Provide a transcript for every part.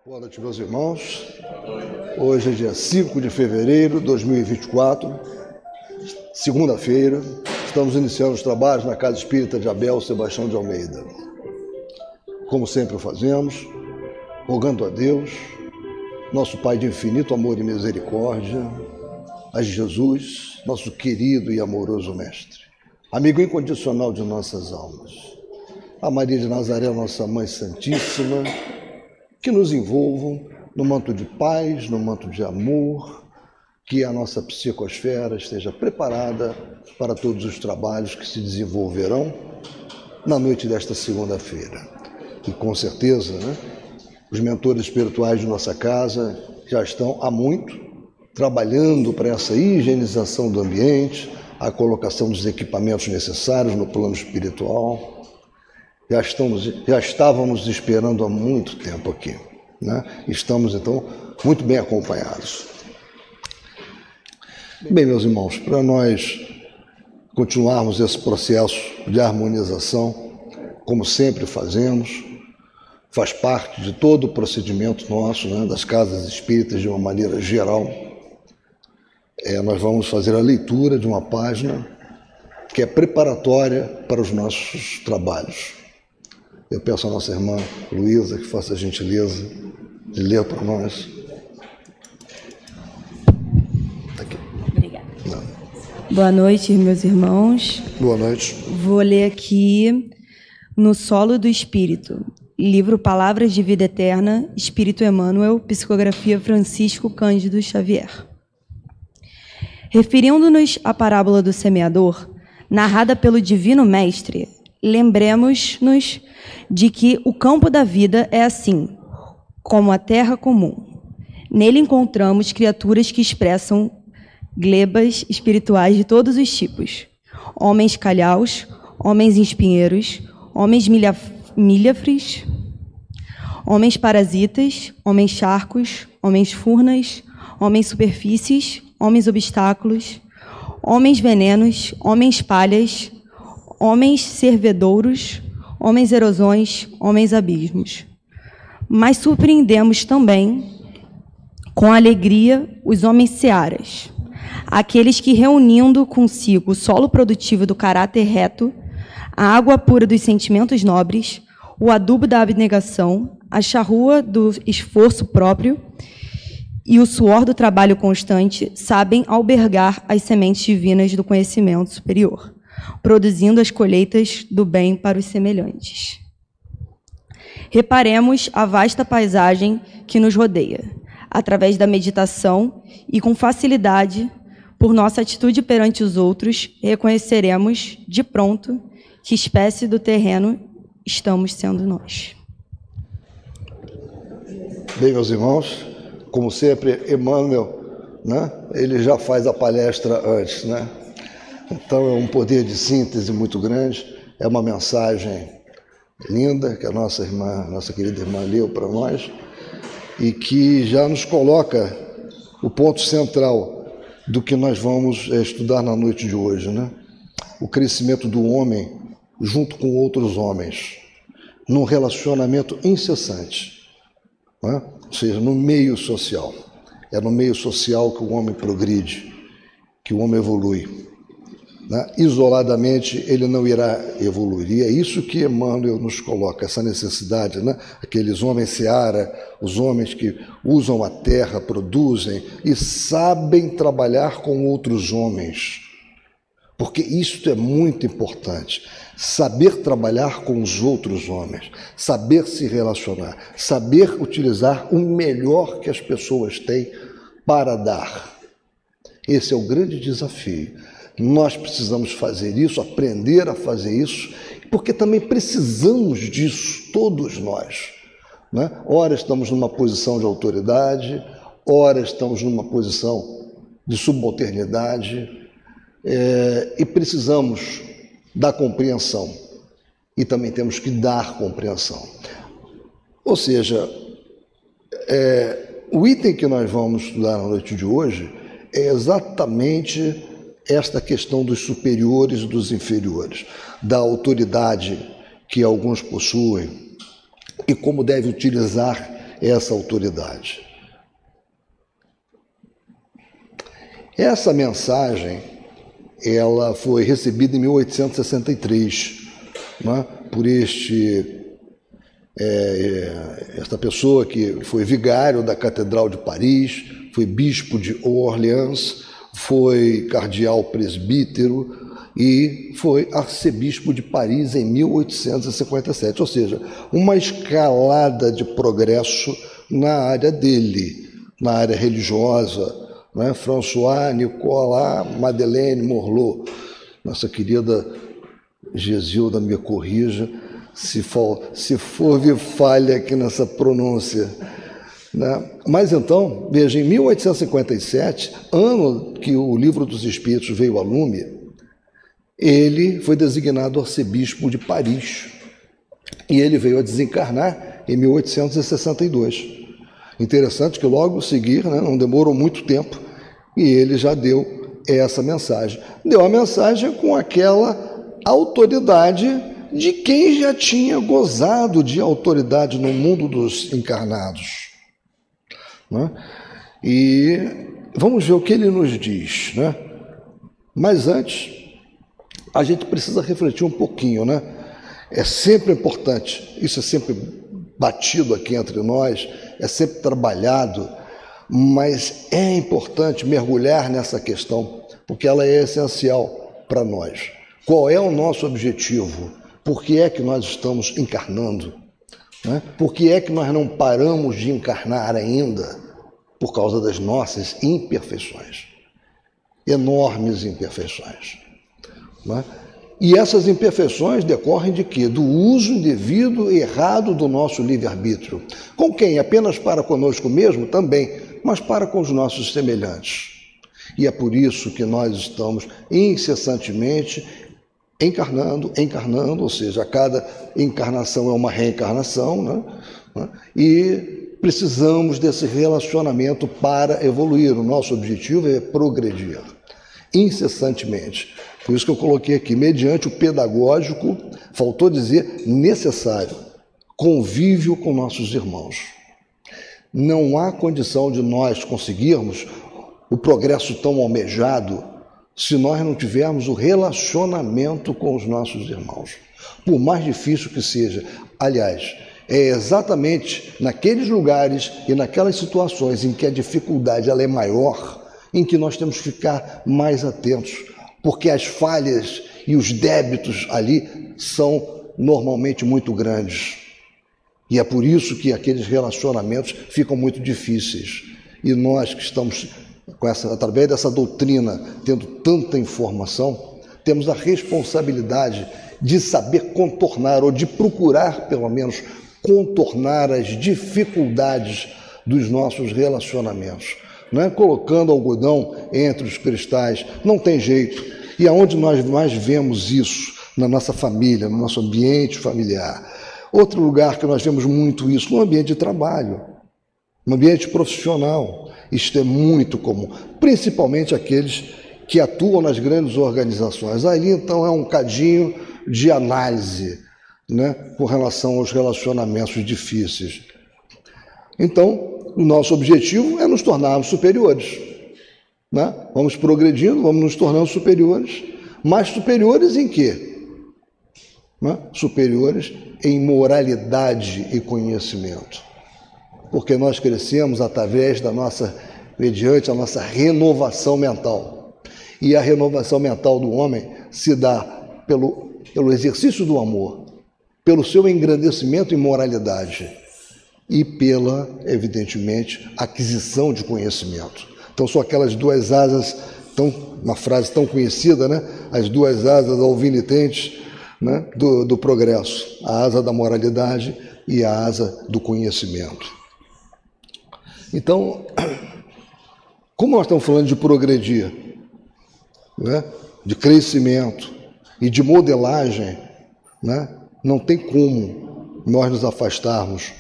Boa noite, meus irmãos. Hoje é dia 5 de fevereiro de 2024, segunda-feira. Estamos iniciando os trabalhos na Casa Espírita de Abel Sebastião de Almeida. Como sempre o fazemos, rogando a Deus, nosso Pai de infinito amor e misericórdia, a Jesus, nosso querido e amoroso Mestre, amigo incondicional de nossas almas, a Maria de Nazaré, nossa Mãe Santíssima, que nos envolvam no manto de paz, no manto de amor, que a nossa psicosfera esteja preparada para todos os trabalhos que se desenvolverão na noite desta segunda-feira. E com certeza, os mentores espirituais de nossa casa já estão há muito trabalhando para essa higienização do ambiente, a colocação dos equipamentos necessários no plano espiritual. Já estávamos esperando há muito tempo aqui, Estamos, então, muito bem acompanhados. Bem, meus irmãos, para nós continuarmos esse processo de harmonização, como sempre fazemos, faz parte de todo o procedimento nosso, das casas espíritas de uma maneira geral. Nós vamos fazer a leitura de uma página que é preparatória para os nossos trabalhos. Eu peço à nossa irmã Luísa que faça a gentileza de ler para nós. Aqui. Obrigada. Boa noite, meus irmãos. Boa noite. Vou ler aqui No Solo do Espírito, livro Palavras de Vida Eterna, Espírito Emmanuel, psicografia Francisco Cândido Xavier. Referindo-nos à parábola do semeador, narrada pelo Divino Mestre, lembremos-nos de que o campo da vida é assim, como a terra comum. Nele encontramos criaturas que expressam glebas espirituais de todos os tipos. Homens calhaus, homens espinheiros, homens milhafres, homens parasitas, homens charcos, homens furnas, homens superfícies, homens obstáculos, homens venenos, homens palhas, homens servedouros, homens erosões, homens abismos. Mas surpreendemos também, com alegria, os homens searas, aqueles que, reunindo consigo o solo produtivo do caráter reto, a água pura dos sentimentos nobres, o adubo da abnegação, a charrua do esforço próprio e o suor do trabalho constante, sabem albergar as sementes divinas do conhecimento superior, produzindo as colheitas do bem para os semelhantes. Reparemos a vasta paisagem que nos rodeia, através da meditação e com facilidade, por nossa atitude perante os outros, reconheceremos de pronto que espécie do terreno estamos sendo nós. Bem, meus irmãos, como sempre, Emmanuel, ele já faz a palestra antes, Então, é um poder de síntese muito grande, é uma mensagem linda que a nossa querida irmã leu para nós e que já nos coloca o ponto central do que nós vamos estudar na noite de hoje, O crescimento do homem junto com outros homens, num relacionamento incessante, ou seja, no meio social. É no meio social que o homem progride, que o homem evolui. Isoladamente ele não irá evoluir, e é isso que Emmanuel nos coloca, essa necessidade, aqueles homens seara, os homens que usam a terra, produzem e sabem trabalhar com outros homens, porque isso é muito importante, saber trabalhar com os outros homens, saber se relacionar, saber utilizar o melhor que as pessoas têm para dar. Esse é o grande desafio. Nós precisamos fazer isso, aprender a fazer isso, porque também precisamos disso, todos nós. Ora estamos numa posição de autoridade, ora estamos numa posição de subalternidade, e precisamos da compreensão, e também temos que dar compreensão. Ou seja, o item que nós vamos estudar na noite de hoje é exatamente esta questão dos superiores e dos inferiores, da autoridade que alguns possuem e como deve utilizar essa autoridade. Essa mensagem, ela foi recebida em 1863, né, por esta pessoa que foi vigário da Catedral de Paris, foi bispo de Orleans, foi cardeal presbítero e foi arcebispo de Paris em 1857, ou seja, uma escalada de progresso na área dele, na área religiosa, né? François Nicolas Madeleine Morlot, nossa querida Gesilda me corrija se houve falha aqui nessa pronúncia, né? Mas então, veja, em 1857, ano que o Livro dos Espíritos veio a lume, ele foi designado arcebispo de Paris e ele veio a desencarnar em 1862. Interessante que logo a seguir, né, não demorou muito tempo, e ele já deu essa mensagem. Deu a mensagem com aquela autoridade de quem já tinha gozado de autoridade no mundo dos encarnados, né? E vamos ver o que ele nos diz, né? Mas antes, a gente precisa refletir um pouquinho, né? É sempre importante, isso é sempre batido aqui entre nós, é sempre trabalhado, mas é importante mergulhar nessa questão, porque ela é essencial para nós. Qual é o nosso objetivo? Por que é que nós estamos encarnando? Né? Por que é que nós não paramos de encarnar ainda? Por causa das nossas imperfeições, enormes imperfeições, né? E essas imperfeições decorrem de quê? Do uso indevido e errado do nosso livre-arbítrio. Com quem? Apenas para conosco mesmo? Também, mas para com os nossos semelhantes. E é por isso que nós estamos incessantemente encarnando, ou seja, cada encarnação é uma reencarnação, né? E precisamos desse relacionamento para evoluir. O nosso objetivo é progredir incessantemente. Por isso que eu coloquei aqui, mediante o pedagógico, faltou dizer necessário, convívio com nossos irmãos. Não há condição de nós conseguirmos o progresso tão almejado se nós não tivermos o relacionamento com os nossos irmãos. Por mais difícil que seja. Aliás, é exatamente naqueles lugares e naquelas situações em que a dificuldade ela é maior, em que nós temos que ficar mais atentos, porque as falhas e os débitos ali são normalmente muito grandes. E é por isso que aqueles relacionamentos ficam muito difíceis. E nós que estamos, através dessa doutrina, tendo tanta informação, temos a responsabilidade de saber contornar, ou de procurar, pelo menos, contornar as dificuldades dos nossos relacionamentos. Não é colocando algodão entre os cristais, não tem jeito. E aonde nós mais vemos isso? Na nossa família, no nosso ambiente familiar. Outro lugar que nós vemos muito isso, no ambiente de trabalho, no ambiente profissional. Isto é muito comum, principalmente aqueles que atuam nas grandes organizações. Ali, então, é um cadinho de análise, né, com relação aos relacionamentos difíceis. Então, o nosso objetivo é nos tornarmos superiores, né? Vamos progredindo, vamos nos tornando superiores. Mas superiores em quê? Né? Superiores em moralidade e conhecimento. Porque nós crescemos através mediante a nossa renovação mental. E a renovação mental do homem se dá pelo exercício do amor, pelo seu engrandecimento em moralidade e pela, evidentemente, aquisição de conhecimento. Então, são aquelas duas asas, uma frase tão conhecida, né? As duas asas alvinitentes, né? do progresso, a asa da moralidade e a asa do conhecimento. Então, como nós estamos falando de progredir, né? De crescimento e de modelagem, né? Não tem como nós nos afastarmos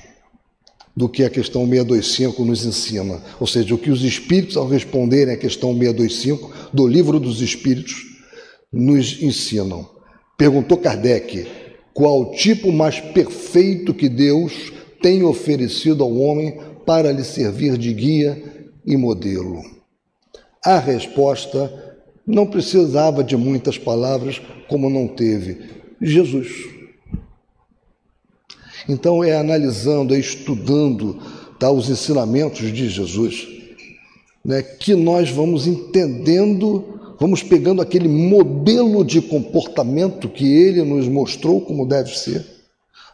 do que a questão 625 nos ensina. Ou seja, o que os Espíritos, ao responderem à questão 625 do Livro dos Espíritos, nos ensinam. Perguntou Kardec, qual o tipo mais perfeito que Deus tem oferecido ao homem para lhe servir de guia e modelo? A resposta não precisava de muitas palavras, como não teve: Jesus. Então é analisando, é estudando, tá, os ensinamentos de Jesus, né, que nós vamos entendendo, vamos pegando aquele modelo de comportamento que ele nos mostrou como deve ser,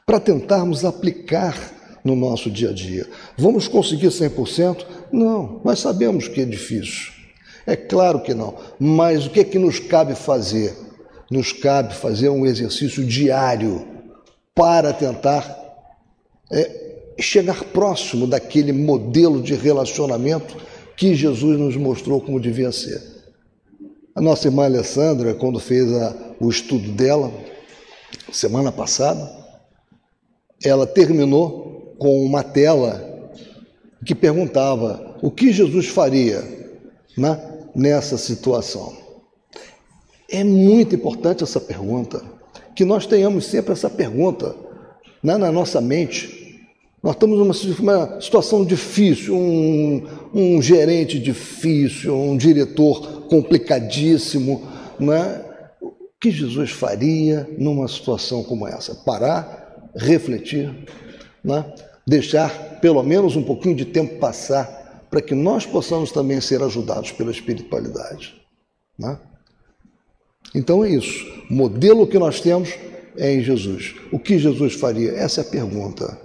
para tentarmos aplicar no nosso dia a dia. Vamos conseguir 100%? Não, nós sabemos que é difícil. É claro que não, mas o que é que nos cabe fazer? Nos cabe fazer um exercício diário para tentar chegar próximo daquele modelo de relacionamento que Jesus nos mostrou como devia ser. A nossa irmã Alessandra, quando fez o estudo dela, semana passada, ela terminou com uma tela que perguntava o que Jesus faria, né, nessa situação. É muito importante essa pergunta, que nós tenhamos sempre essa pergunta, né, na nossa mente. Nós estamos numa situação difícil, um gerente difícil, um diretor complicadíssimo, né? O que Jesus faria numa situação como essa? Parar, refletir, né? Deixar pelo menos um pouquinho de tempo passar para que nós possamos também ser ajudados pela espiritualidade, né? Então é isso. O modelo que nós temos é em Jesus. O que Jesus faria? Essa é a pergunta.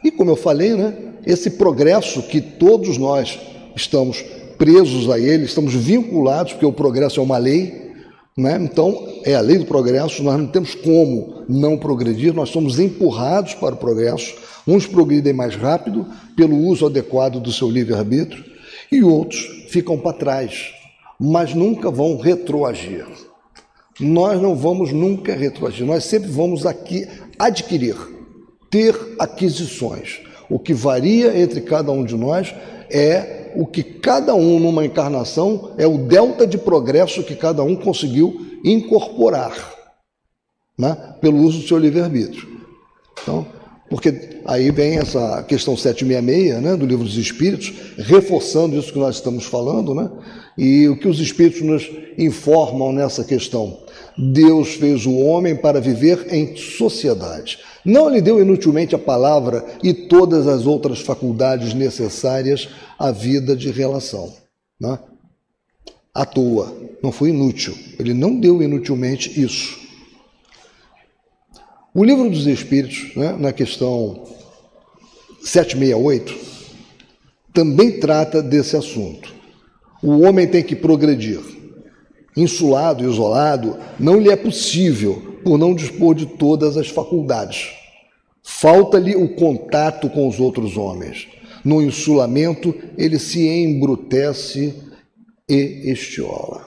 E como eu falei, né, esse progresso que todos nós estamos presos a ele, estamos vinculados, porque o progresso é uma lei, né? Então é a lei do progresso, nós não temos como não progredir, nós somos empurrados para o progresso. Uns progridem mais rápido pelo uso adequado do seu livre-arbítrio e outros ficam para trás, mas nunca vão retroagir. Nós não vamos nunca retroagir, nós sempre vamos aqui adquirir, ter aquisições. O que varia entre cada um de nós é o que cada um numa encarnação, é o delta de progresso que cada um conseguiu incorporar, né, pelo uso do seu livre-arbítrio. Então, porque aí vem essa questão 766, né, do Livro dos Espíritos, reforçando isso que nós estamos falando, né, e o que os Espíritos nos informam nessa questão. Deus fez o homem para viver em sociedade. Não lhe deu inutilmente a palavra e todas as outras faculdades necessárias à vida de relação, né? À toa, não foi inútil. Ele não deu inutilmente isso. O Livro dos Espíritos, né, na questão 768, também trata desse assunto. O homem tem que progredir. Insulado e isolado, não lhe é possível, por não dispor de todas as faculdades. Falta-lhe o contato com os outros homens. No insulamento, ele se embrutece e estiola.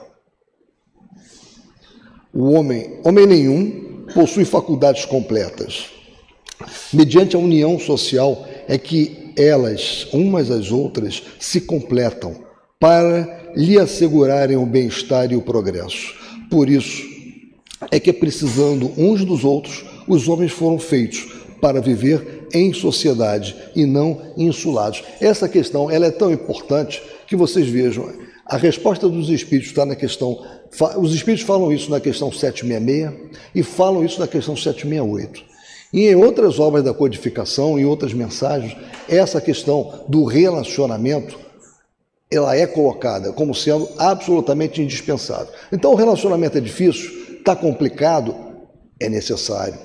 O homem nenhum, possui faculdades completas. Mediante a união social é que elas, umas às outras, se completam para lhe assegurarem o bem-estar e o progresso. Por isso é que, precisando uns dos outros, os homens foram feitos para viver em sociedade e não insulados. Essa questão ela é tão importante que vocês vejam, a resposta dos Espíritos está na questão, os Espíritos falam isso na questão 766 e falam isso na questão 768. E em outras obras da codificação, em outras mensagens, essa questão do relacionamento ela é colocada como sendo absolutamente indispensável. Então o relacionamento é difícil, está complicado, é necessário.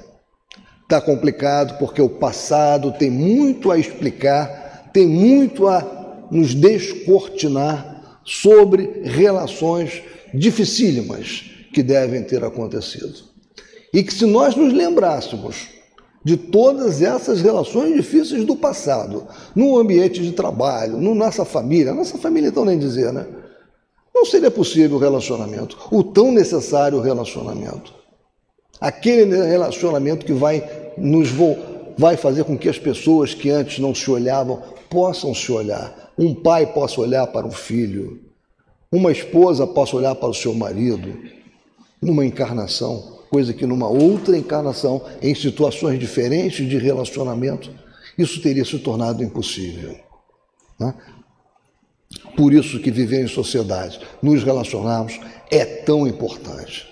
Está complicado porque o passado tem muito a explicar, tem muito a nos descortinar sobre relações dificílimas que devem ter acontecido. E que se nós nos lembrássemos de todas essas relações difíceis do passado, no ambiente de trabalho, na nossa família então nem dizer, né? Não seria possível o relacionamento, o tão necessário relacionamento. Aquele relacionamento que vai fazer com que as pessoas que antes não se olhavam possam se olhar. Um pai possa olhar para um filho, uma esposa possa olhar para o seu marido, numa encarnação. coisa que numa outra encarnação, em situações diferentes de relacionamento, isso teria se tornado impossível, né? Por isso que viver em sociedade, nos relacionarmos, é tão importante.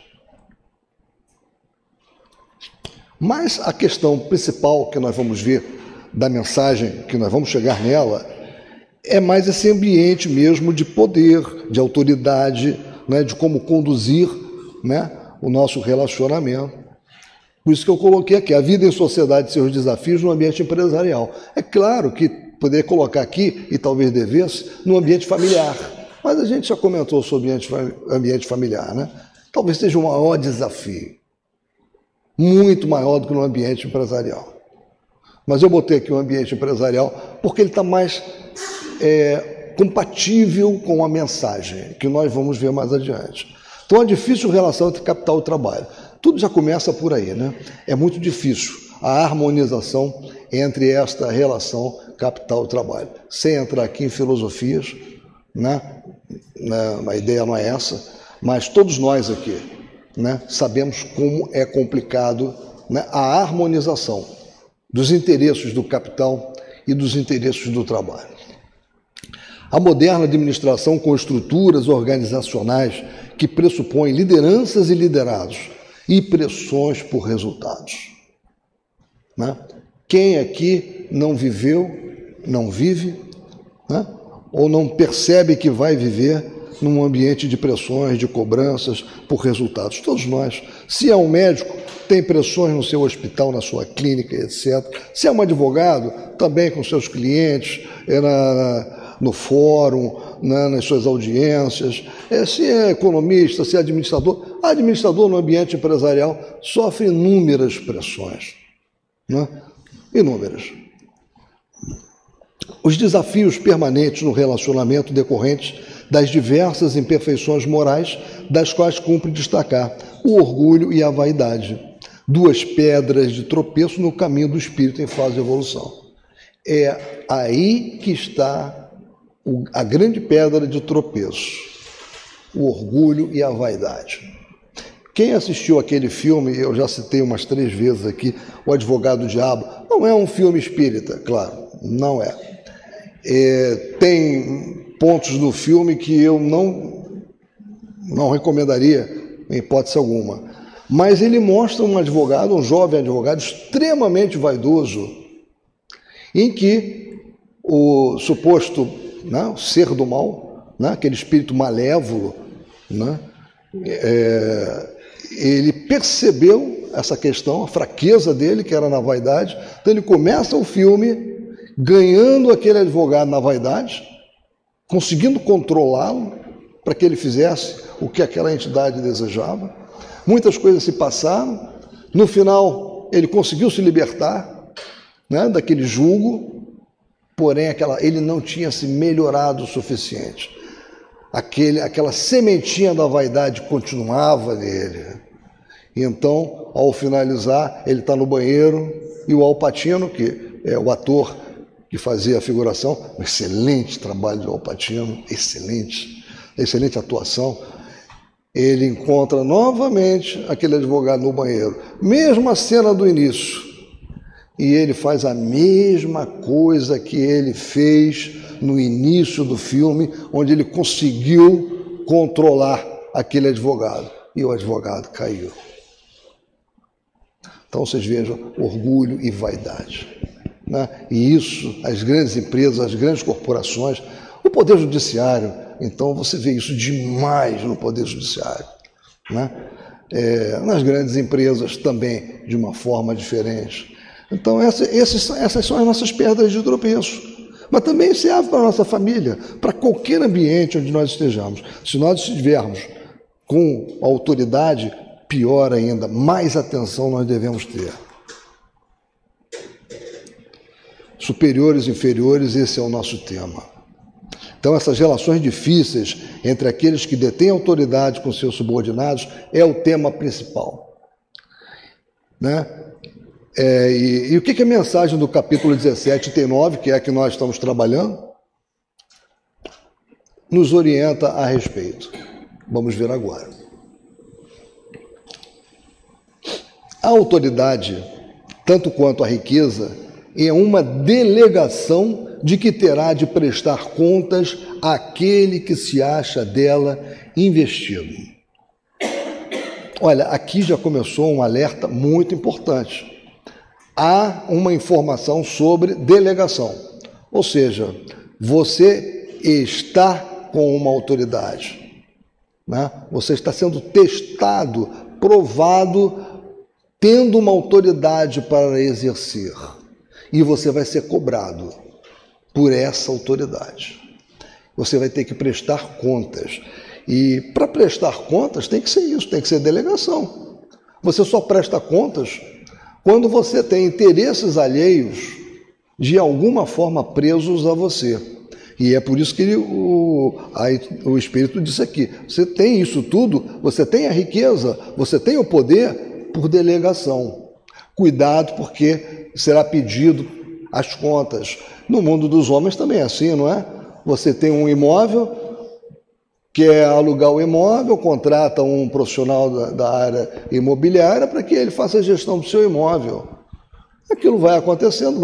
Mas a questão principal que nós vamos ver da mensagem, que nós vamos chegar nela, é mais esse ambiente mesmo de poder, de autoridade, né, de como conduzir, né, o nosso relacionamento. Por isso que eu coloquei aqui, a vida em sociedade e seus desafios no ambiente empresarial. É claro que poderia colocar aqui, e talvez devesse, no ambiente familiar. Mas a gente já comentou sobre ambiente familiar, né? Talvez seja o maior desafio. Muito maior do que no ambiente empresarial. Mas eu botei aqui o ambiente empresarial porque ele está mais compatível com a mensagem, que nós vamos ver mais adiante. Então, a difícil relação entre capital e trabalho. Tudo já começa por aí, né? É muito difícil a harmonização entre esta relação capital e trabalho. Sem entrar aqui em filosofias, né? A ideia não é essa, mas todos nós aqui, né, sabemos como é complicado, né, a harmonização dos interesses do capital e dos interesses do trabalho. A moderna administração com estruturas organizacionais que pressupõem lideranças e liderados e pressões por resultados, né? Quem aqui não viveu, não vive, né, ou não percebe que vai viver num ambiente de pressões, de cobranças por resultados? Todos nós. Se é um médico, tem pressões no seu hospital, na sua clínica, etc. Se é um advogado, também com seus clientes, no fórum, nas suas audiências. Se é economista, se é administrador no ambiente empresarial sofre inúmeras pressões, né? Inúmeras. Os desafios permanentes no relacionamento decorrentes das diversas imperfeições morais, das quais cumpre destacar o orgulho e a vaidade, duas pedras de tropeço no caminho do espírito em fase de evolução. É aí que está a grande pedra de tropeço, o orgulho e a vaidade. Quem assistiu aquele filme, eu já citei umas 3 vezes aqui, O Advogado do Diabo, não é um filme espírita, claro, não é. Tem pontos do filme que eu não recomendaria em hipótese alguma. Mas ele mostra um advogado, um jovem advogado extremamente vaidoso, em que o suposto, né, o ser do mal, né, aquele espírito malévolo, né, ele percebeu essa questão, a fraqueza dele, que era na vaidade. Então ele começa o filme ganhando aquele advogado na vaidade, conseguindo controlá-lo para que ele fizesse o que aquela entidade desejava. Muitas coisas se passaram. No final, ele conseguiu se libertar, né, daquele jugo, porém ele não tinha se melhorado o suficiente. Aquela sementinha da vaidade continuava nele. Então, ao finalizar, ele está no banheiro e o Al Pacino, que é o ator que fazia a figuração, um excelente trabalho do Al Pacino, excelente atuação, ele encontra novamente aquele advogado no banheiro, mesma cena do início, e ele faz a mesma coisa que ele fez no início do filme, onde ele conseguiu controlar aquele advogado, e o advogado caiu. Então vocês vejam, orgulho e vaidade, né? E isso, as grandes empresas, as grandes corporações, o Poder Judiciário, então você vê isso demais no Poder Judiciário, né? Nas grandes empresas também, de uma forma diferente. Então essas são as nossas pedras de tropeço. Mas também serve para a nossa família, para qualquer ambiente onde nós estejamos. Se nós estivermos com autoridade, pior ainda, mais atenção nós devemos ter. Superiores e inferiores, esse é o nosso tema. Então, essas relações difíceis entre aqueles que detêm autoridade com seus subordinados é o tema principal, né? E o que a mensagem do capítulo 17 tem 9, que é a que nós estamos trabalhando, nos orienta a respeito? Vamos ver agora. A autoridade, tanto quanto a riqueza, é uma delegação de que terá de prestar contas àquele que se acha dela investido. Olha, aqui já começou um alerta muito importante. Há uma informação sobre delegação, ou seja, você está com uma autoridade, né? Você está sendo testado, provado, tendo uma autoridade para exercer, e você vai ser cobrado por essa autoridade. Você vai ter que prestar contas. E para prestar contas tem que ser isso, tem que ser delegação. Você só presta contas quando você tem interesses alheios de alguma forma presos a você. E é por isso que o Espírito disse aqui, você tem isso tudo, você tem a riqueza, você tem o poder por delegação. Cuidado, porque será pedido as contas. No mundo dos homens também é assim, não é? Você tem um imóvel, quer alugar o imóvel, contrata um profissional da área imobiliária para que ele faça a gestão do seu imóvel. Aquilo vai acontecendo,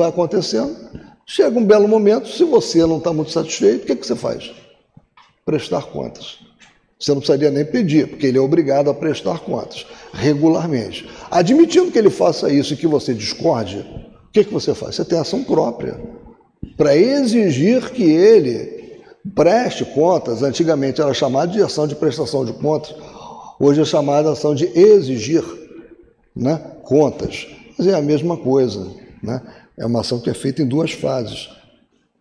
chega um belo momento, se você não está muito satisfeito, o que você faz? Prestar contas. Você não precisaria nem pedir, porque ele é obrigado a prestar contas, regularmente. Admitindo que ele faça isso e que você discorde, o que você faz? Você tem ação própria para exigir que ele preste contas. Antigamente era chamado de ação de prestação de contas, hoje é chamada de ação de exigir, né, contas. Mas é a mesma coisa, né? É uma ação que é feita em duas fases.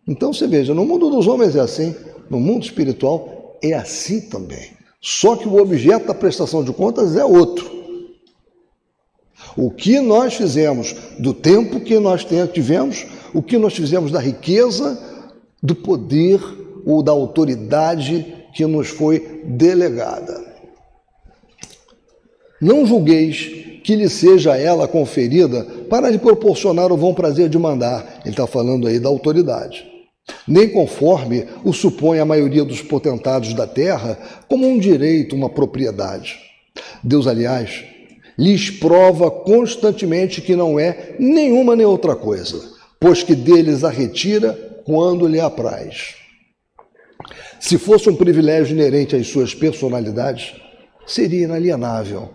Então você veja, no mundo dos homens é assim, no mundo espiritual é assim também. Só que o objeto da prestação de contas é outro. O que nós fizemos do tempo que nós tivemos, o que nós fizemos da riqueza, do poder ou da autoridade que nos foi delegada. Não julgueis que lhe seja ela conferida para lhe proporcionar o vão prazer de mandar. Ele está falando aí da autoridade. Nem conforme o supõe a maioria dos potentados da terra, como um direito, uma propriedade. Deus, aliás, lhes prova constantemente que não é nenhuma nem outra coisa, pois que deles a retira quando lhe apraz. Se fosse um privilégio inerente às suas personalidades, seria inalienável.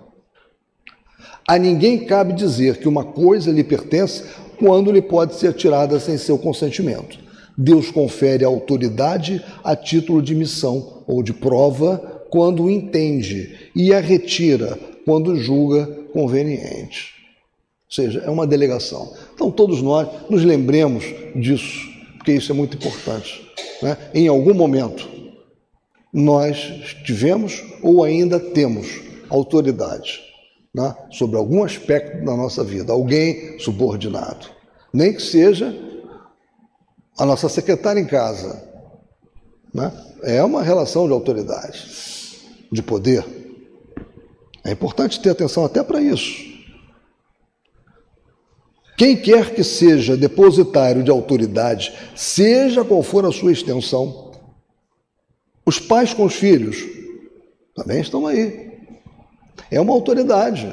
A ninguém cabe dizer que uma coisa lhe pertence quando lhe pode ser tirada sem seu consentimento. Deus confere a autoridade a título de missão ou de prova quando o entende e a retira quando julga conveniente. Ou seja, é uma delegação. Então todos nós nos lembremos disso, porque isso é muito importante, né? Em algum momento nós tivemos ou ainda temos autoridade, né, sobre algum aspecto da nossa vida, alguém subordinado, nem que seja a nossa secretária em casa, né? É uma relação de autoridade, de poder. É importante ter atenção até para isso. Quem quer que seja depositário de autoridade, seja qual for a sua extensão, os pais com os filhos também estão aí. É uma autoridade.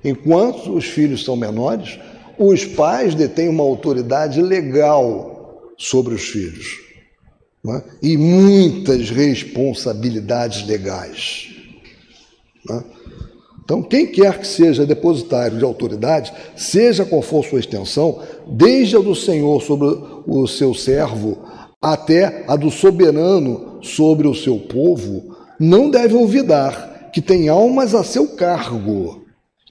Enquanto os filhos são menores, os pais detêm uma autoridade legal sobre os filhos, né? E muitas responsabilidades legais, né? Então, quem quer que seja depositário de autoridade, seja qual for sua extensão, desde a do Senhor sobre o seu servo até a do soberano sobre o seu povo, não deve olvidar que tem almas a seu cargo,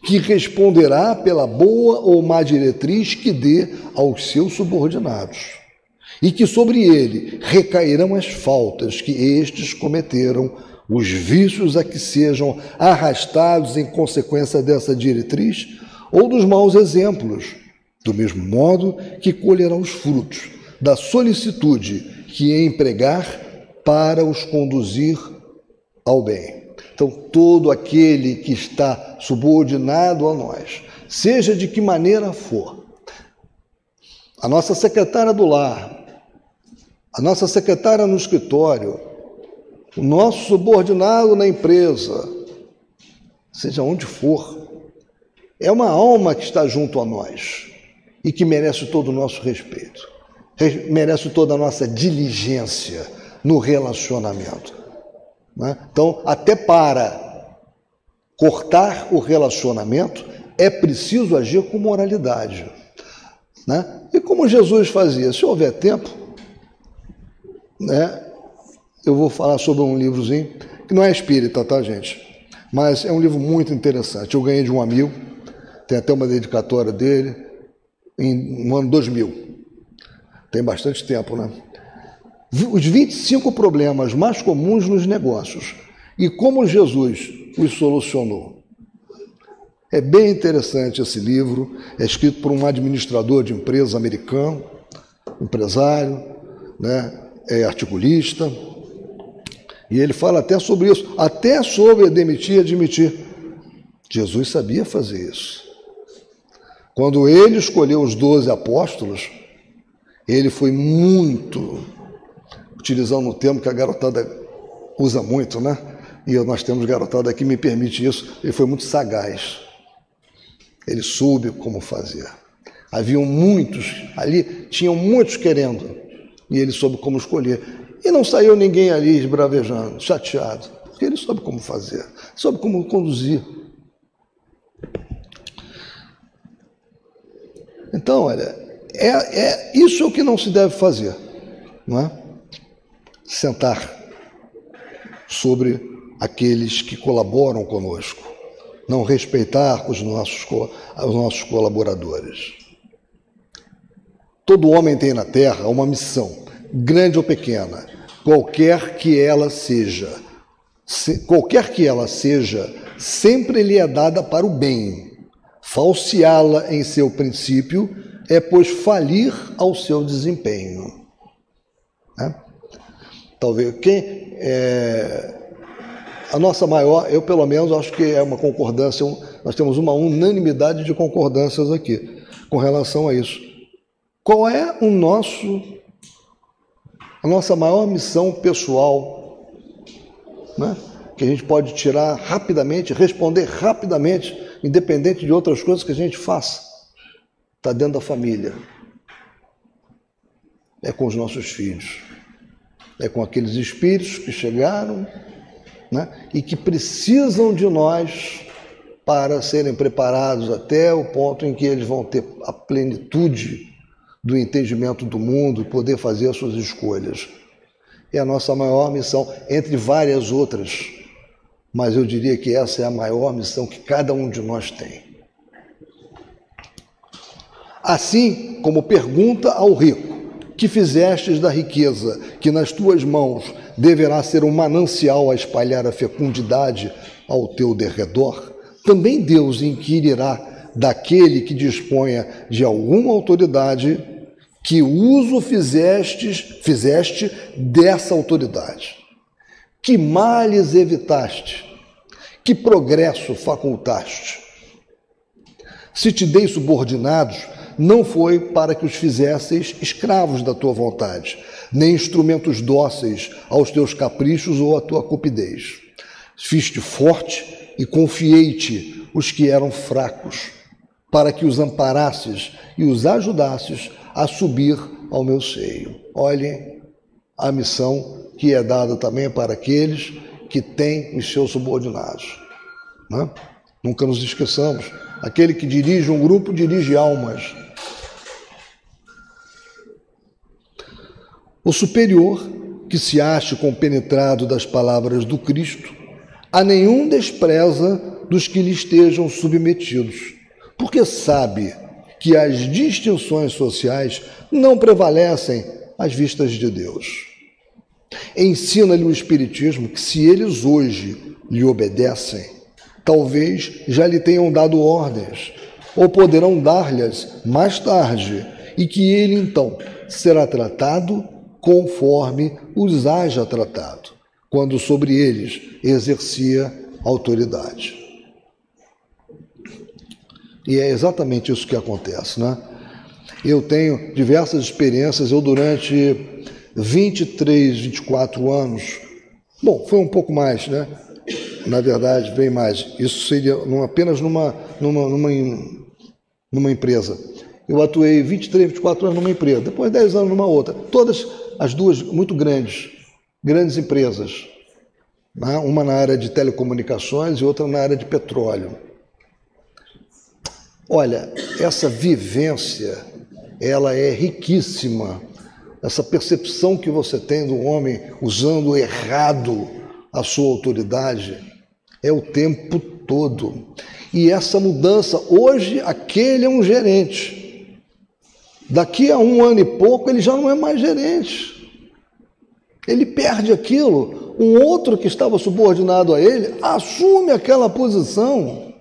que responderá pela boa ou má diretriz que dê aos seus subordinados, e que sobre ele recairão as faltas que estes cometeram, os vícios a que sejam arrastados em consequência dessa diretriz, ou dos maus exemplos, do mesmo modo que colherão os frutos da solicitude que empregar para os conduzir ao bem. Então, todo aquele que está subordinado a nós, seja de que maneira for, a nossa secretária do lar, a nossa secretária no escritório, o nosso subordinado na empresa, seja onde for, é uma alma que está junto a nós e que merece todo o nosso respeito, merece toda a nossa diligência no relacionamento, né? Então, até para cortar o relacionamento, é preciso agir com moralidade, né? E como Jesus fazia, se houver tempo, né, eu vou falar sobre um livrozinho, que não é espírita, tá, gente? Mas é um livro muito interessante. Eu ganhei de um amigo, tem até uma dedicatória dele, no ano 2000. Tem bastante tempo, né? Os 25 problemas mais comuns nos negócios e como Jesus os solucionou. É bem interessante esse livro, é escrito por um administrador de empresa americano, empresário, né? É articulista, e ele fala até sobre isso, até sobre demitir e admitir. Jesus sabia fazer isso. Quando ele escolheu os 12 apóstolos, ele foi muito, utilizando um termo que a garotada usa muito, né? E nós temos garotada que me permite isso, ele foi muito sagaz. Ele soube como fazer. Haviam muitos, ali tinham muitos querendo, e ele soube como escolher. E não saiu ninguém ali esbravejando, chateado, porque ele soube como fazer, soube como conduzir. Então, olha, isso é o que não se deve fazer, não é? Sentar sobre aqueles que colaboram conosco, não respeitar os nossos colaboradores. Todo homem tem na terra uma missão, grande ou pequena, qualquer que ela seja, sempre lhe é dada para o bem. Falseá-la em seu princípio é, pois, falir ao seu desempenho. Né? Talvez a nossa maior, eu pelo menos acho que é uma concordância, nós temos uma unanimidade de concordâncias aqui com relação a isso. Qual é a nossa maior missão pessoal, né? Que a gente pode tirar rapidamente, responder rapidamente, independente de outras coisas que a gente faça? Está dentro da família, é com os nossos filhos, é com aqueles espíritos que chegaram, né, e que precisam de nós para serem preparados até o ponto em que eles vão ter a plenitude do entendimento do mundo e poder fazer as suas escolhas. É a nossa maior missão, entre várias outras, mas eu diria que essa é a maior missão que cada um de nós tem. Assim como pergunta ao rico: que fizestes da riqueza que nas tuas mãos deverá ser um manancial a espalhar a fecundidade ao teu derredor, também Deus inquirirá daquele que disponha de alguma autoridade: que uso fizeste dessa autoridade? Que males evitaste? Que progresso facultaste? Se te dei subordinados, não foi para que os fizesseis escravos da tua vontade, nem instrumentos dóceis aos teus caprichos ou à tua cupidez. Fiz-te forte e confiei-te os que eram fracos, para que os amparasses e os ajudasses a subir ao meu seio. Olhem a missão que é dada também para aqueles que têm os seus subordinados, né? Nunca nos esqueçamos, aquele que dirige um grupo dirige almas. O superior, que se ache compenetrado das palavras do Cristo, a nenhum despreza dos que lhe estejam submetidos, porque sabe que as distinções sociais não prevalecem às vistas de Deus. Ensina-lhe o Espiritismo que, se eles hoje lhe obedecem, talvez já lhe tenham dado ordens, ou poderão dar-lhes mais tarde, e que ele, então, será tratado conforme os haja tratado, quando sobre eles exercia autoridade. E é exatamente isso que acontece, né? Eu tenho diversas experiências, eu durante 23, 24 anos, bom, foi um pouco mais, né? na verdade, bem mais. Isso seria apenas numa empresa. Eu atuei 23, 24 anos numa empresa, depois 10 anos numa outra. Todas as duas muito grandes empresas. Né? Uma na área de telecomunicações e outra na área de petróleo. Olha, essa vivência, ela é riquíssima. Essa percepção que você tem do homem usando errado a sua autoridade é o tempo todo. E essa mudança, hoje aquele é um gerente. Daqui a 1 ano e pouco ele já não é mais gerente. Ele perde aquilo. Um outro que estava subordinado a ele assume aquela posição.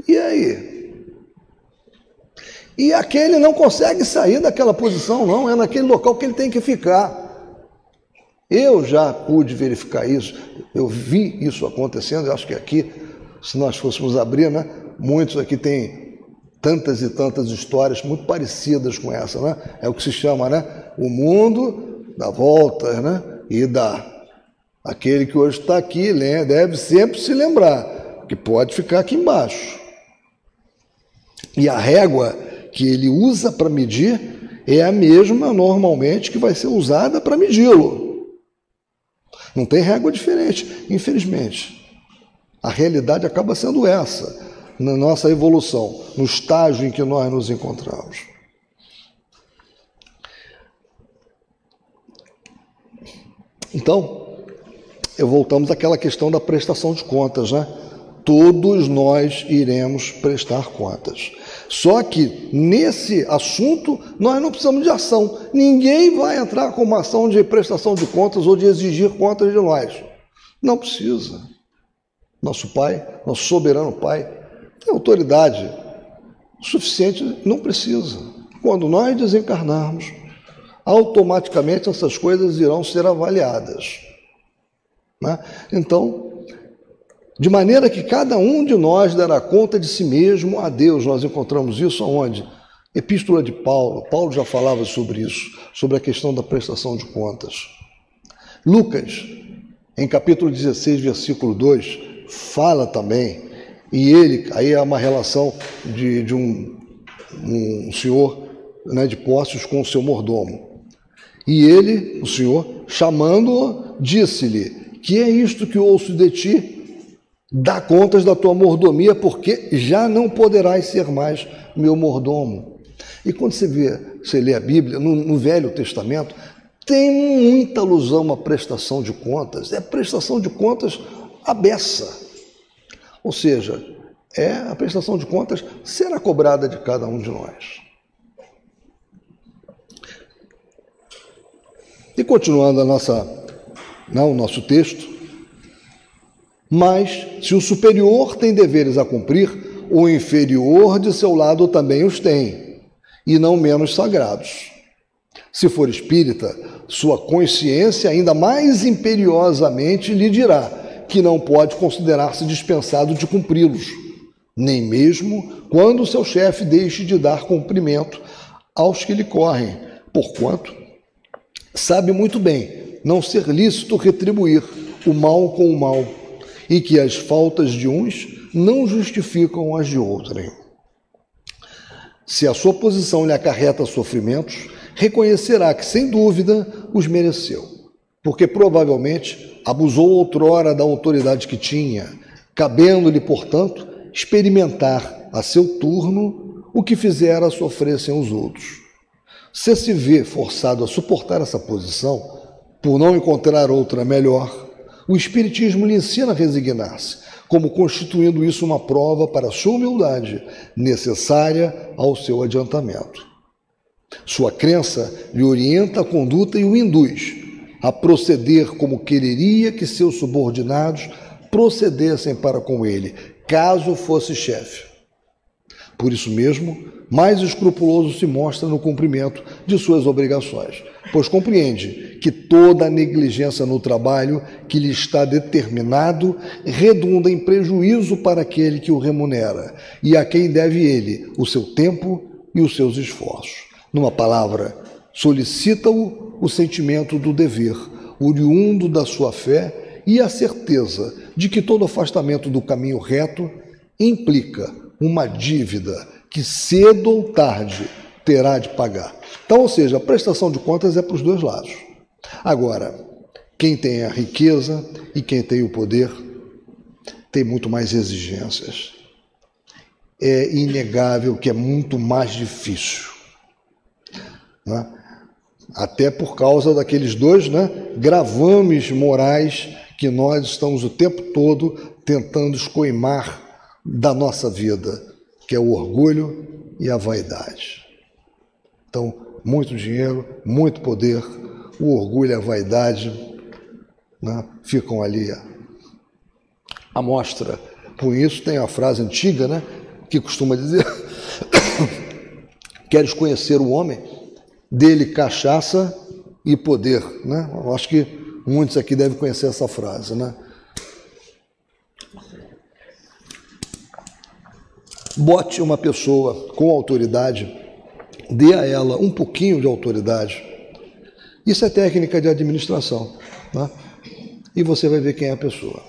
E aí? E aquele não consegue sair daquela posição, não. É naquele local que ele tem que ficar. Eu já pude verificar isso. Eu vi isso acontecendo. Eu acho que aqui, se nós fôssemos abrir, né, muitos aqui têm tantas e tantas histórias muito parecidas com essa, né? É o que se chama, né, o mundo dá voltas, né? E aquele que hoje está aqui, deve sempre se lembrar que pode ficar aqui embaixo. E a régua que ele usa para medir é a mesma, normalmente, que vai ser usada para medi-lo. Não tem régua diferente, infelizmente. A realidade acaba sendo essa, na nossa evolução, no estágio em que nós nos encontramos. Então, voltamos àquela questão da prestação de contas, né? Todos nós iremos prestar contas. Só que, nesse assunto, nós não precisamos de ação. Ninguém vai entrar com uma ação de prestação de contas ou de exigir contas de nós. Não precisa. Nosso Pai, nosso soberano Pai, tem autoridade suficiente, não precisa. Quando nós desencarnarmos, automaticamente essas coisas irão ser avaliadas. Né? Então, de maneira que cada um de nós dará conta de si mesmo a Deus. Nós encontramos isso aonde? Epístola de Paulo. Paulo já falava sobre isso, sobre a questão da prestação de contas. Lucas, em capítulo 16, versículo 2, fala também, e ele, aí é uma relação de um senhor, né, de posses com o seu mordomo. E ele, o senhor, chamando-o, disse-lhe: que é isto que ouço de ti? Dá contas da tua mordomia, porque já não poderás ser mais meu mordomo. E quando você lê a Bíblia, no Velho Testamento, tem muita alusão à prestação de contas. É prestação de contas à beça. Ou seja, a prestação de contas será cobrada de cada um de nós. E continuando o nosso texto, mas, se o superior tem deveres a cumprir, o inferior de seu lado também os tem, e não menos sagrados. Se for espírita, sua consciência ainda mais imperiosamente lhe dirá que não pode considerar-se dispensado de cumpri-los, nem mesmo quando o seu chefe deixe de dar cumprimento aos que lhe correm, porquanto sabe muito bem não ser lícito retribuir o mal com o mal, e que as faltas de uns não justificam as de outrem. Se a sua posição lhe acarreta sofrimentos, reconhecerá que, sem dúvida, os mereceu, porque provavelmente abusou outrora da autoridade que tinha, cabendo-lhe, portanto, experimentar a seu turno o que fizera sofressem os outros. Se vê forçado a suportar essa posição, por não encontrar outra melhor, o Espiritismo lhe ensina a resignar-se, como constituindo isso uma prova para a sua humildade, necessária ao seu adiantamento. Sua crença lhe orienta a conduta e o induz a proceder como quereria que seus subordinados procedessem para com ele, caso fosse chefe. Por isso mesmo, mais escrupuloso se mostra no cumprimento de suas obrigações, pois compreende que toda a negligência no trabalho que lhe está determinado redunda em prejuízo para aquele que o remunera e a quem deve ele o seu tempo e os seus esforços. Numa palavra, solicita-o o sentimento do dever, oriundo da sua fé e a certeza de que todo afastamento do caminho reto implica uma dívida que cedo ou tarde terá de pagar. Então, ou seja, a prestação de contas é para os dois lados. Agora, quem tem a riqueza e quem tem o poder tem muito mais exigências. É inegável que é muito mais difícil, né? Até por causa daqueles dois, né, gravames morais que nós estamos o tempo todo tentando escoimar da nossa vida, que é o orgulho e a vaidade. Então, muito dinheiro, muito poder, o orgulho e a vaidade, né, ficam ali à mostra. Por isso tem a frase antiga, né, que costuma dizer: queres conhecer o homem? Dele cachaça e poder, né? Eu acho que muitos aqui devem conhecer essa frase, né? Bote uma pessoa com autoridade, dê a ela um pouquinho de autoridade. Isso é técnica de administração, né? E você vai ver quem é a pessoa.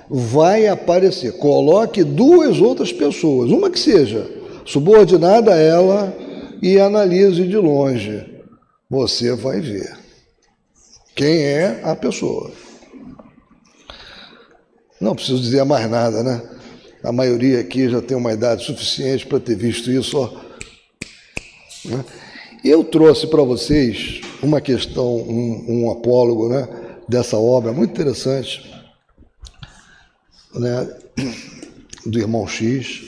Vai aparecer, coloque duas outras pessoas, uma que seja subordinada a ela, e analise de longe. Você vai ver quem é a pessoa. Não preciso dizer mais nada, né? A maioria aqui já tem uma idade suficiente para ter visto isso, ó, né? Eu trouxe para vocês uma questão, um apólogo, né, dessa obra muito interessante, né, do irmão X,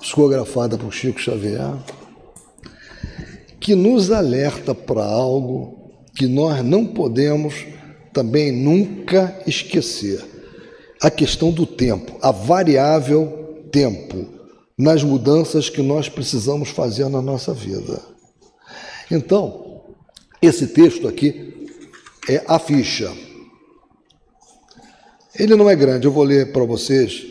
psicografada por Chico Xavier, que nos alerta para algo que nós não podemos também nunca esquecer. A questão do tempo, a variável tempo, nas mudanças que nós precisamos fazer na nossa vida. Então, esse texto aqui é a ficha. Ele não é grande, eu vou ler para vocês.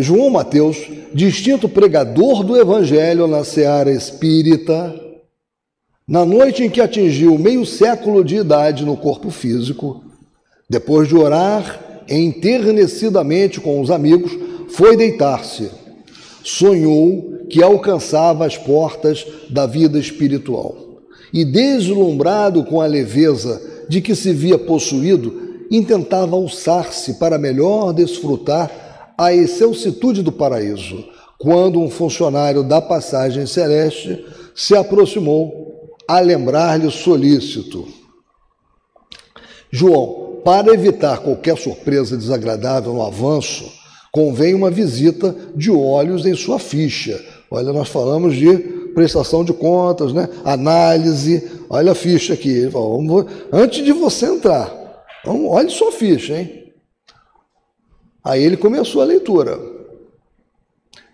João Mateus, distinto pregador do Evangelho na seara espírita, na noite em que atingiu meio século de idade no corpo físico, depois de orar enternecidamente com os amigos, foi deitar-se. Sonhou que alcançava as portas da vida espiritual e, deslumbrado com a leveza de que se via possuído, intentava alçar-se para melhor desfrutar a excelsitude do paraíso, quando um funcionário da passagem celeste se aproximou a lembrar-lhe solícito: João, para evitar qualquer surpresa desagradável no avanço, convém uma visita de olhos em sua ficha. Olha, nós falamos de prestação de contas, né? Análise. Olha a ficha aqui. Antes de você entrar, olhe sua ficha, hein? Aí ele começou a leitura.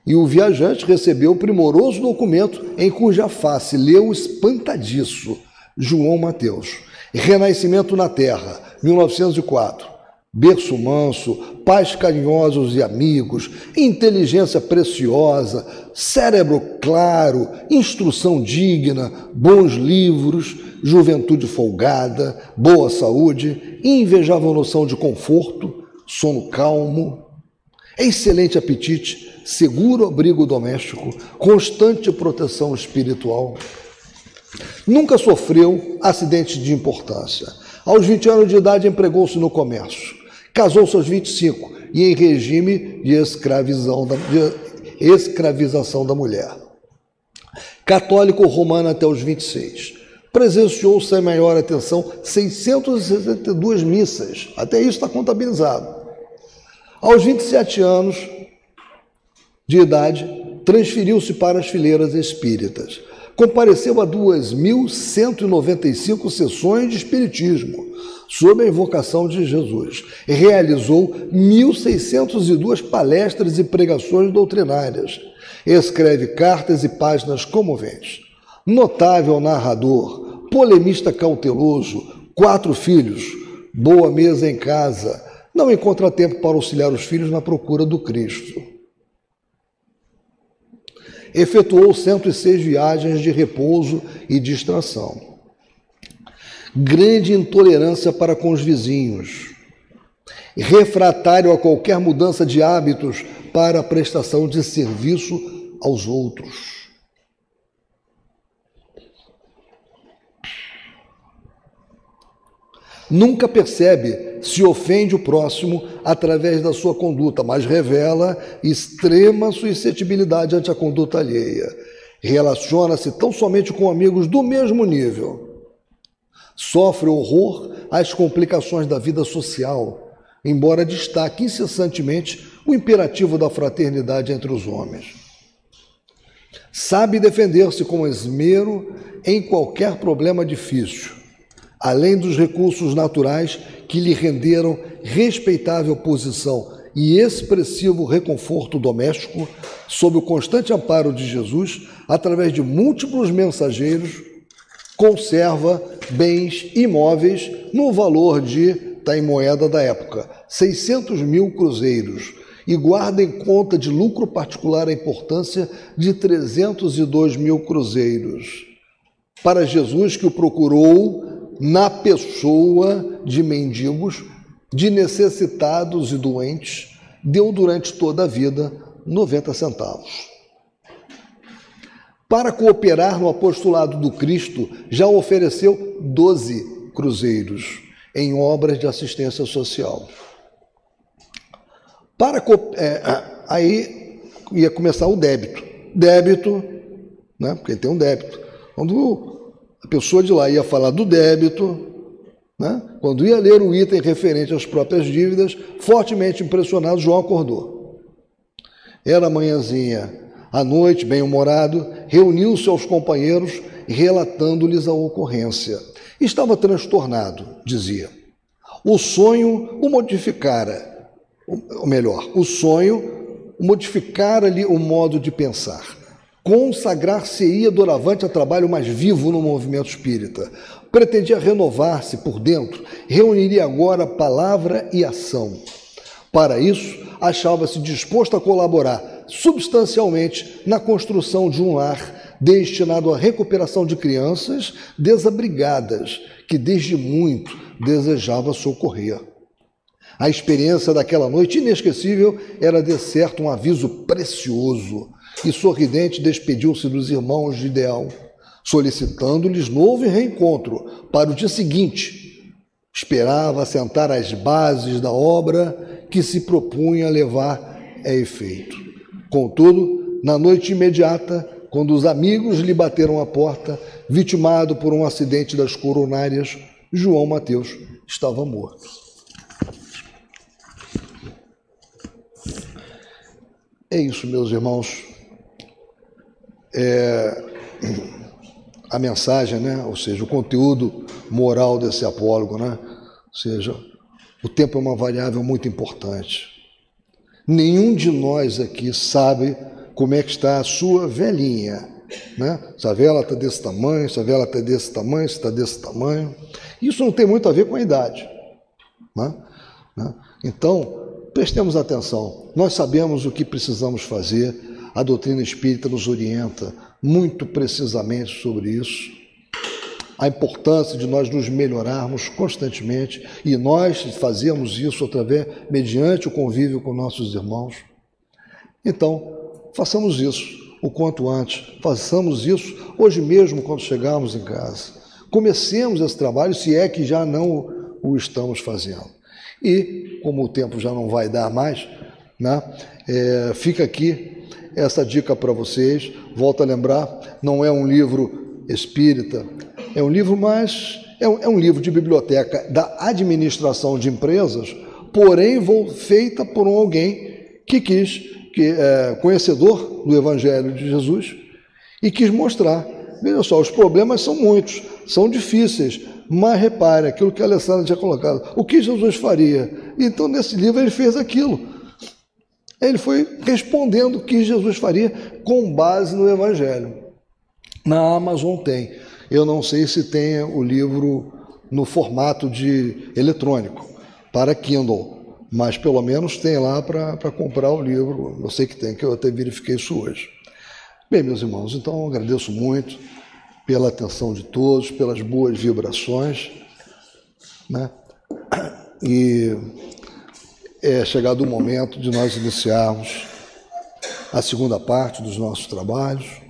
E o viajante recebeu o primoroso documento em cuja face leu espantadiço: João Mateus. Renascimento na Terra, 1904. Berço manso, pais carinhosos e amigos, inteligência preciosa, cérebro claro, instrução digna, bons livros, juventude folgada, boa saúde, invejável noção de conforto, sono calmo, excelente apetite, seguro abrigo doméstico, constante proteção espiritual. Nunca sofreu acidente de importância. Aos 20 anos de idade empregou-se no comércio. Casou-se aos 25 e em regime de escravização da mulher. Católico romano até os 26. Presenciou sem maior atenção 662 missas. Até isso está contabilizado. Aos 27 anos de idade, transferiu-se para as fileiras espíritas. Compareceu a 2.195 sessões de espiritismo, sob a invocação de Jesus. Realizou 1.602 palestras e pregações doutrinárias. Escreve cartas e páginas comoventes. Notável narrador, polemista cauteloso, 4 filhos, boa mesa em casa, não encontra tempo para auxiliar os filhos na procura do Cristo. Efetuou 106 viagens de repouso e distração. grande intolerância para com os vizinhos, refratário a qualquer mudança de hábitos para a prestação de serviço aos outros. Nunca percebe se ofende o próximo através da sua conduta, mas revela extrema suscetibilidade ante a conduta alheia. Relaciona-se tão somente com amigos do mesmo nível. Sofre horror às complicações da vida social, embora destaque incessantemente o imperativo da fraternidade entre os homens. Sabe defender-se com esmero em qualquer problema difícil, além dos recursos naturais que lhe renderam respeitável posição e expressivo reconforto doméstico, sob o constante amparo de Jesus, através de múltiplos mensageiros, conserva bens imóveis no valor de, está em moeda da época, 600 mil cruzeiros, e guarda em conta de lucro particular a importância de 302 mil cruzeiros. Para Jesus, que o procurou na pessoa de mendigos, de necessitados e doentes, deu durante toda a vida 90 centavos. Para cooperar no apostolado do Cristo, já ofereceu 12 cruzeiros em obras de assistência social. Aí ia começar o débito. Débito, né? Porque tem um débito. Quando a pessoa de lá ia falar do débito, né? Quando ia ler o item referente às próprias dívidas, fortemente impressionado, João acordou. Era manhãzinha, à noite, bem-humorado, reuniu-se aos companheiros, relatando-lhes a ocorrência. Estava transtornado, dizia. O sonho o modificara. Ou melhor, o sonho modificara-lhe o modo de pensar. Consagrar-se-ia doravante a trabalho mais vivo no movimento espírita. Pretendia renovar-se por dentro, reuniria agora palavra e ação. Para isso, achava-se disposto a colaborar substancialmente na construção de um lar destinado à recuperação de crianças desabrigadas, que desde muito desejava socorrer. A experiência daquela noite inesquecível era, de certo, um aviso precioso, e sorridente despediu-se dos irmãos de ideal, solicitando-lhes novo reencontro para o dia seguinte. Esperava assentar as bases da obra que se propunha levar a efeito. Contudo, na noite imediata, quando os amigos lhe bateram à porta, vitimado por um acidente das coronárias, João Mateus estava morto. É isso, meus irmãos. A mensagem, né? Ou seja, o conteúdo moral desse apólogo, né? Ou seja, o tempo é uma variável muito importante. Nenhum de nós aqui sabe como é que está a sua velhinha, né? Se a vela está desse tamanho, se a vela está desse tamanho, se está desse tamanho. Isso não tem muito a ver com a idade, né? Então, prestemos atenção. Nós sabemos o que precisamos fazer. A doutrina espírita nos orienta muito precisamente sobre isso. A importância de nós nos melhorarmos constantemente, e nós fazemos isso mediante o convívio com nossos irmãos. Então, façamos isso o quanto antes. Façamos isso hoje mesmo, quando chegarmos em casa. Comecemos esse trabalho, se é que já não o estamos fazendo. E, como o tempo já não vai dar mais, né, fica aqui essa dica para vocês. Volto a lembrar, não é um livro espírita, é um livro é um livro de biblioteca da administração de empresas, porém feita por alguém que é conhecedor do Evangelho de Jesus e quis mostrar. Veja só, os problemas são muitos, são difíceis, mas repare aquilo que a Alessandra tinha colocado. O que Jesus faria? Então, nesse livro, ele fez aquilo. Ele foi respondendo o que Jesus faria com base no Evangelho. Na Amazon tem. Eu não sei se tem o livro no formato de eletrônico, para Kindle, mas pelo menos tem lá para comprar o livro. Eu sei que tem, que eu até verifiquei isso hoje. Bem, meus irmãos, então eu agradeço muito pela atenção de todos, pelas boas vibrações, né? E é chegado o momento de nós iniciarmos a segunda parte dos nossos trabalhos.